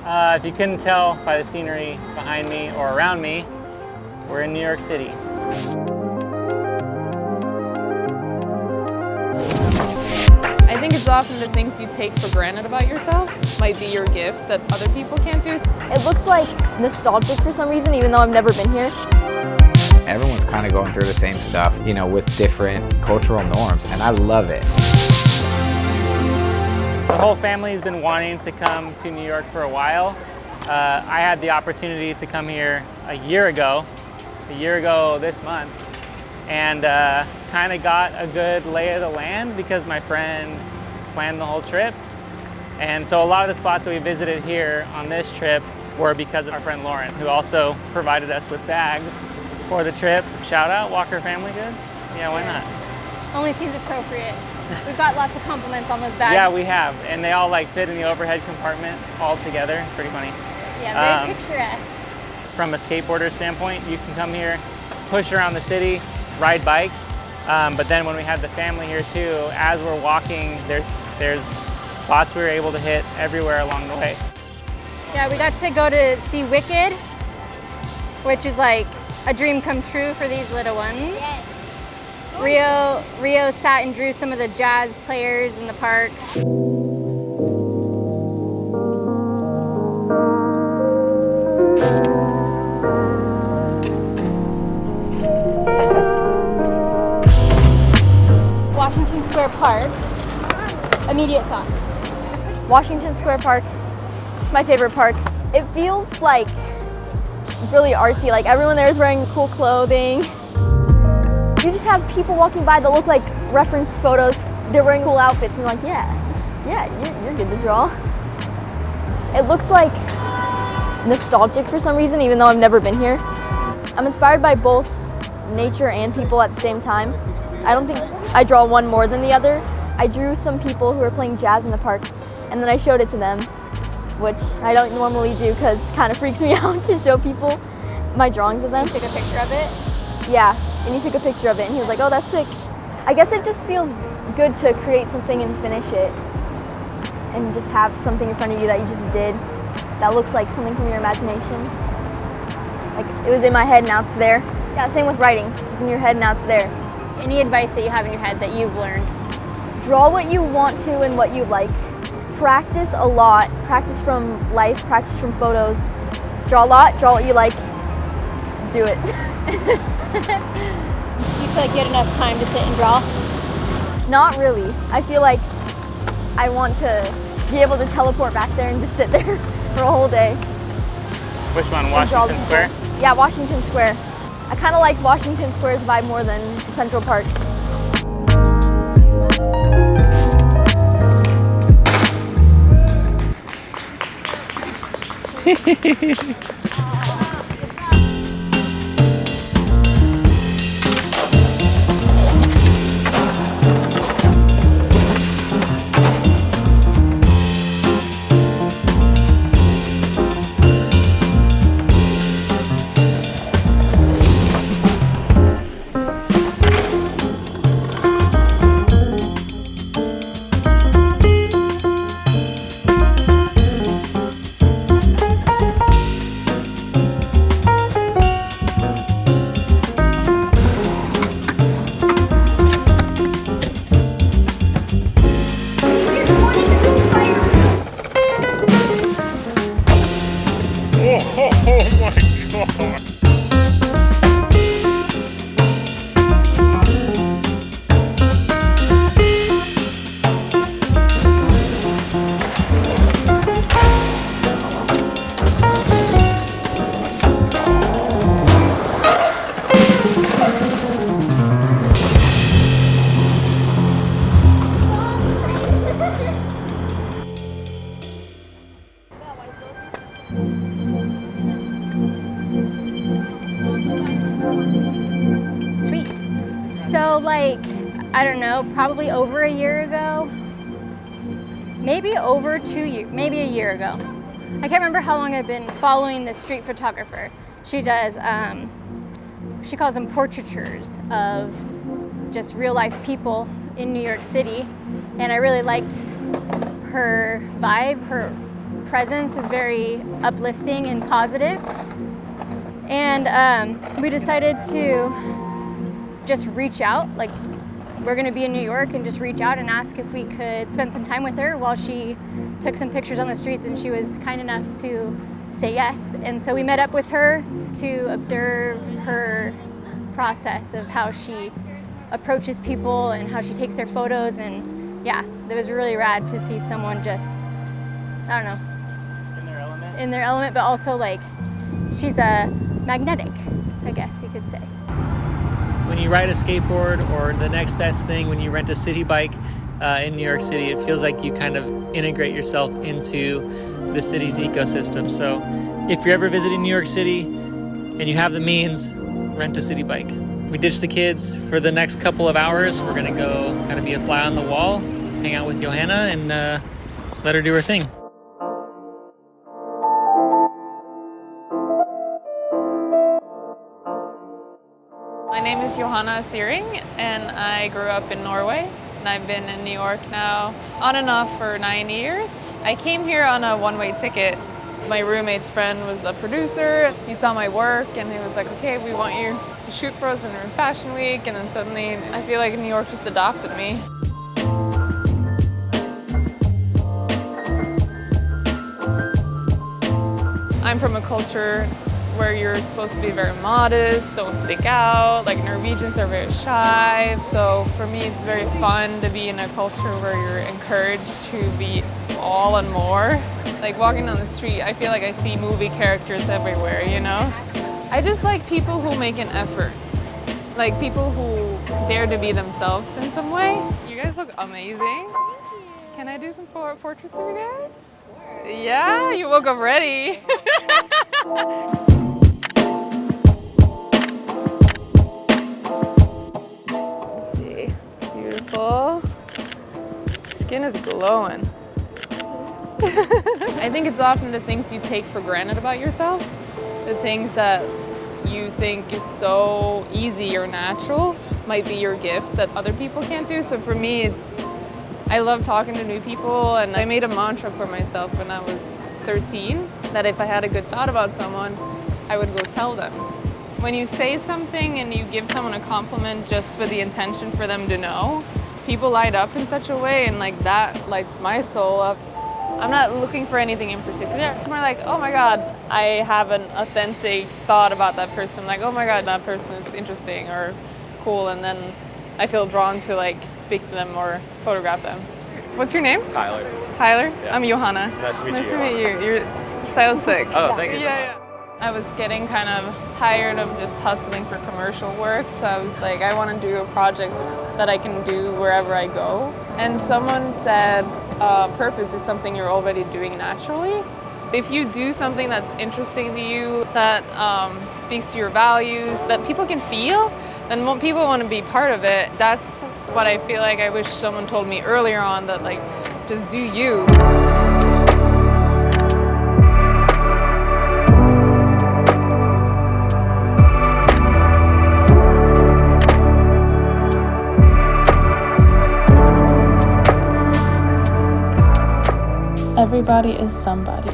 If you couldn't tell by the scenery behind me or around me, we're in New York City. I think it's often the things you take for granted about yourself might be your gift that other people can't do. It looked like nostalgic for some reason, even though I've never been here. Everyone's kind of going through the same stuff, you know, with different cultural norms, and I love it. The whole family has been wanting to come to New York for a while. I had the opportunity to come here a year ago this month, and kind of got a good lay of the land because my friend planned the whole trip. And so a lot of the spots that we visited here on this trip were because of our friend Lauren, who also provided us with bags for the trip. Shout out Walker Family Goods. Yeah, why not? Only seems appropriate. We've got lots of compliments on those bags. Yeah, we have, and they all like fit in the overhead compartment all together. It's pretty funny. Yeah, very picturesque. From a skateboarder standpoint, you can come here, push around the city, ride bikes, but then when we had the family here too, as we're walking, there's spots we were able to hit everywhere along the way. Yeah, we got to go to see Wicked, which is like a dream come true for these little ones. Yes. Reeoh sat and drew some of the jazz players in the park. Washington Square Park. Immediate thoughts. Washington Square Park, it's my favorite park. It feels like really artsy, like everyone there is wearing cool clothing. You just have people walking by that look like reference photos. They're wearing cool outfits and you're like, yeah, you're good to draw. It looked like nostalgic for some reason, even though I've never been here. I'm inspired by both nature and people at the same time. I don't think I draw one more than the other. I drew some people who were playing jazz in the park, and then I showed it to them, which I don't normally do because it kind of freaks me out to show people my drawings of them. You took a picture of it? Yeah, and he took a picture of it, and he was like, oh, that's sick. I guess it just feels good to create something and finish it, and just have something in front of you that you just did that looks like something from your imagination. Like, it was in my head, now it's there. Yeah, same with writing. It's in your head, now it's there. Any advice that you have in your head that you've learned? Draw what you want to and what you like. Practice a lot. Practice from life, practice from photos. Draw a lot, draw what you like, do it. Do you feel like you had enough time to sit and draw? Not really. I feel like I want to be able to teleport back there and just sit there for a whole day. Which one, Washington Square? Yeah, Washington Square. I kind of like Washington Square's vibe more than Central Park. Sweet. So like, I don't know, probably over a year ago, maybe over 2 years, maybe a year ago. I can't remember how long I've been following this street photographer. She does, she calls them portraitures of just real life people in New York City. And I really liked her vibe, presence is very uplifting and positive. And we decided to just reach out, like we're gonna be in New York, and just reach out and ask if we could spend some time with her while she took some pictures on the streets, and she was kind enough to say yes. And so we met up with her to observe her process of how she approaches people and how she takes their photos. And yeah, it was really rad to see someone just, I don't know, in their element, but also like she's magnetic, I guess you could say. When you ride a skateboard, or the next best thing, when you rent a city bike in New York City, it feels like you kind of integrate yourself into the city's ecosystem. So if you're ever visiting New York City and you have the means, rent a city bike. We ditched the kids for the next couple of hours. We're gonna go kind of be a fly on the wall, hang out with Johanna, and let her do her thing. My name is Johanna Siring, and I grew up in Norway, and I've been in New York now on and off for 9 years. I came here on a one-way ticket. My roommate's friend was a producer. He saw my work and he was like, okay, we want you to shoot for us in Fashion Week. And then suddenly I feel like New York just adopted me. I'm from a culture where you're supposed to be very modest, don't stick out. Like Norwegians are very shy. So for me, it's very fun to be in a culture where you're encouraged to be all and more. Like walking down the street, I feel like I see movie characters everywhere, you know? I just like people who make an effort. Like people who dare to be themselves in some way. You guys look amazing. Thank you. Can I do some portraits of you guys? Sure. Yeah, you woke up ready. Let's see, beautiful. Skin is glowing. I think it's often the things you take for granted about yourself, the things that you think is so easy or natural might be your gift that other people can't do. So for me, I love talking to new people, and I made a mantra for myself when I was 13 that if I had a good thought about someone, I would go tell them. When you say something and you give someone a compliment just with the intention for them to know, people light up in such a way, and like that lights my soul up. I'm not looking for anything in particular. It's more like, oh my God, I have an authentic thought about that person. I'm like, oh my God, that person is interesting or cool. And then I feel drawn to like speak to them or photograph them. What's your name? Tyler. Tyler? Yeah. I'm Johanna. Nice to meet you. Nice to meet you. Your style's sick. Oh, thank you so much. Yeah. I was getting kind of tired of just hustling for commercial work, so I was like, I want to do a project that I can do wherever I go. And someone said, purpose is something you're already doing naturally. If you do something that's interesting to you, that speaks to your values, that people can feel, then people want to be part of it. That's what I feel like I wish someone told me earlier on, that like, just do you. Everybody is somebody.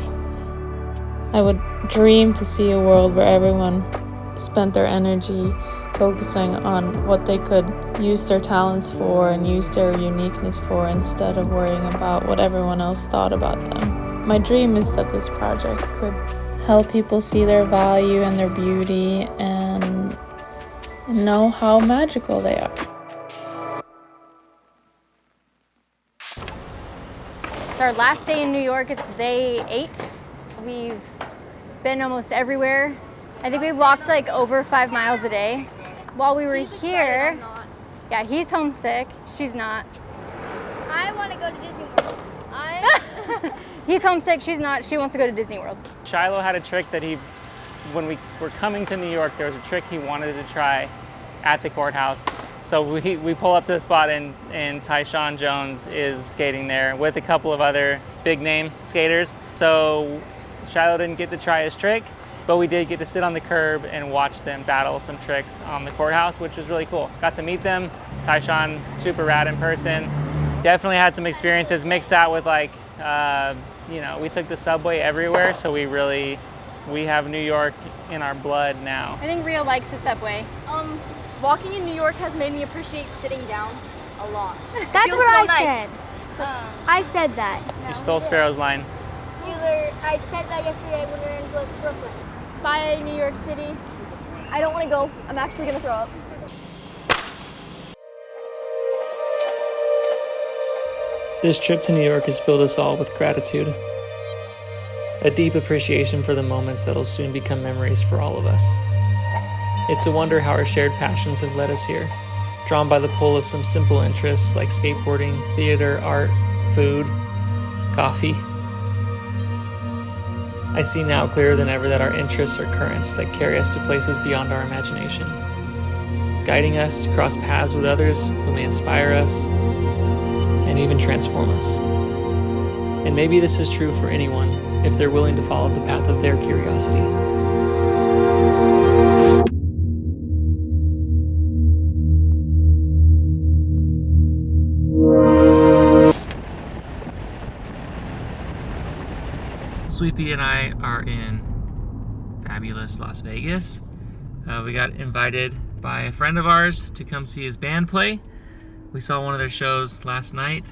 I would dream to see a world where everyone spent their energy focusing on what they could use their talents for and use their uniqueness for, instead of worrying about what everyone else thought about them. My dream is that this project could help people see their value and their beauty and know how magical they are. It's our last day in New York. It's day 8. We've been almost everywhere. I think we've walked like over 5 miles a day. While we were here, yeah, he's homesick. She's not. I want to go to Disney World. He's homesick. She's not. She wants to go to Disney World. Shiloh had a trick that when we were coming to New York, there was a trick he wanted to try at the courthouse. So we pull up to the spot, and Tyshawn Jones is skating there with a couple of other big name skaters. So Shiloh didn't get to try his trick, but we did get to sit on the curb and watch them battle some tricks on the courthouse, which was really cool. Got to meet them. Tyshawn, super rad in person. Definitely had some experiences. Mix that with like We took the subway everywhere, so we have New York in our blood now. I think Reeoh likes the subway. Walking in New York has made me appreciate sitting down a lot. That's Feels what so I nice. said. I said that. You stole Sparrow's line. I said that yesterday when we were in Brooklyn. Bye, New York City. I don't want to go. I'm actually going to throw up. This trip to New York has filled us all with gratitude. A deep appreciation for the moments that'll soon become memories for all of us. It's a wonder how our shared passions have led us here, drawn by the pull of some simple interests like skateboarding, theater, art, food, coffee. I see now clearer than ever that our interests are currents that carry us to places beyond our imagination, guiding us to cross paths with others who may inspire us and even transform us. And maybe this is true for anyone if they're willing to follow the path of their curiosity. Sweetpea and I are in fabulous Las Vegas. We got invited by a friend of ours to come see his band play. We saw one of their shows last night.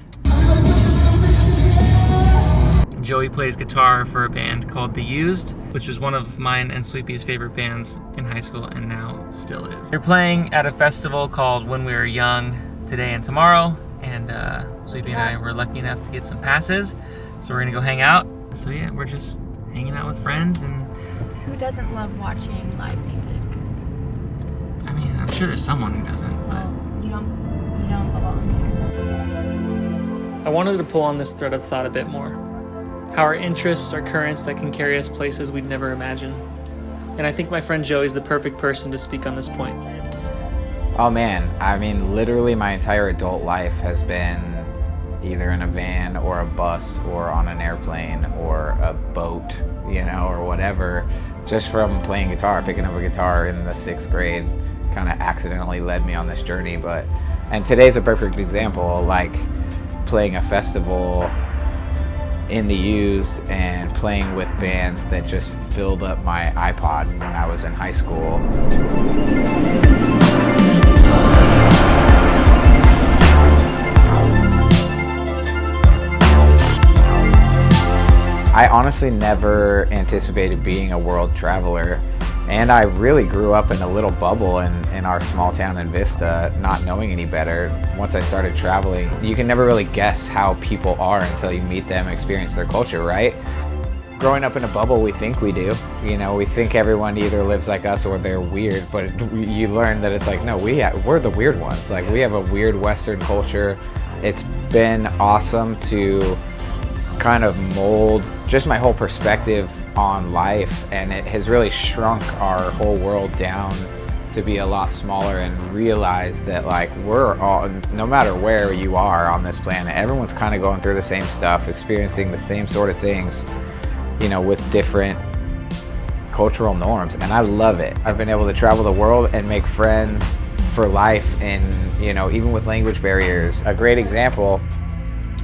Joey plays guitar for a band called The Used, which was one of mine and Sweetpea's favorite bands in high school and now still is. They're playing at a festival called When We Were Young today and tomorrow, and Sweetpea and I were lucky enough to get some passes, so we're gonna go hang out. So yeah, we're just hanging out with friends. And Who doesn't love watching live music? I mean, I'm sure there's someone who doesn't, but Well, you don't belong here. I wanted to pull on this thread of thought a bit more. How our interests are currents that can carry us places we'd never imagine. And I think my friend Joey's the perfect person to speak on this point. Oh man, I mean, literally my entire adult life has been either in a van or a bus or on an airplane or a boat, or whatever, just from playing guitar. Picking up a guitar in the 6th grade kind of accidentally led me on this journey. And today's a perfect example, like playing a festival in the Used and playing with bands that just filled up my iPod when I was in high school. I honestly never anticipated being a world traveler, and I really grew up in a little bubble in our small town in Vista, not knowing any better. Once I started traveling, you can never really guess how people are until you meet them, experience their culture, right? Growing up in a bubble, we think we do. We think everyone either lives like us or they're weird, but you learn that it's like, no, we're the weird ones. Like, we have a weird Western culture. It's been awesome to kind of mold just my whole perspective on life, and it has really shrunk our whole world down to be a lot smaller, and realize that like we're all, no matter where you are on this planet, everyone's kind of going through the same stuff, experiencing the same sort of things, with different cultural norms, and I love it. I've been able to travel the world and make friends for life, and even with language barriers. A great example,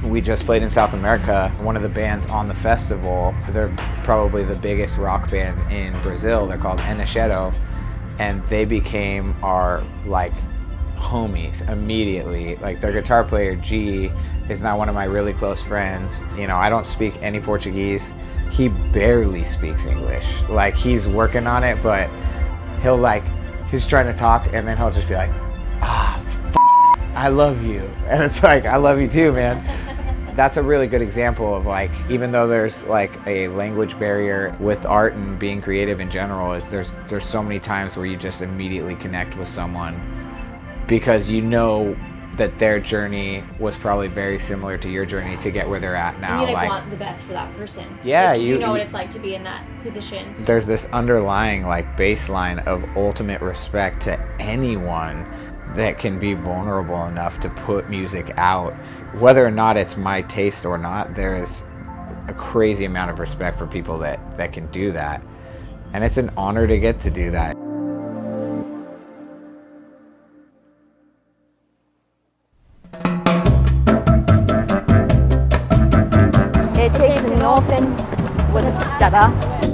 we just played in South America. One of the bands on the festival, they're probably the biggest rock band in Brazil. They're called Reeoh, and they became our homies immediately. Like, their guitar player G is now one of my really close friends. I don't speak any Portuguese. He barely speaks English. Like, he's working on it, but he's trying to talk, and then he'll just be like, I love you. And it's like, I love you too, man. That's a really good example of even though there's a language barrier with art and being creative in general, there's so many times where you just immediately connect with someone because that their journey was probably very similar to your journey to get where they're at now. And you want the best for that person. Yeah, you know what it's like to be in that position. There's this underlying baseline of ultimate respect to anyone that can be vulnerable enough to put music out. Whether or not it's my taste or not, there is a crazy amount of respect for people that can do that. And it's an honor to get to do that. dolphin with a Stella.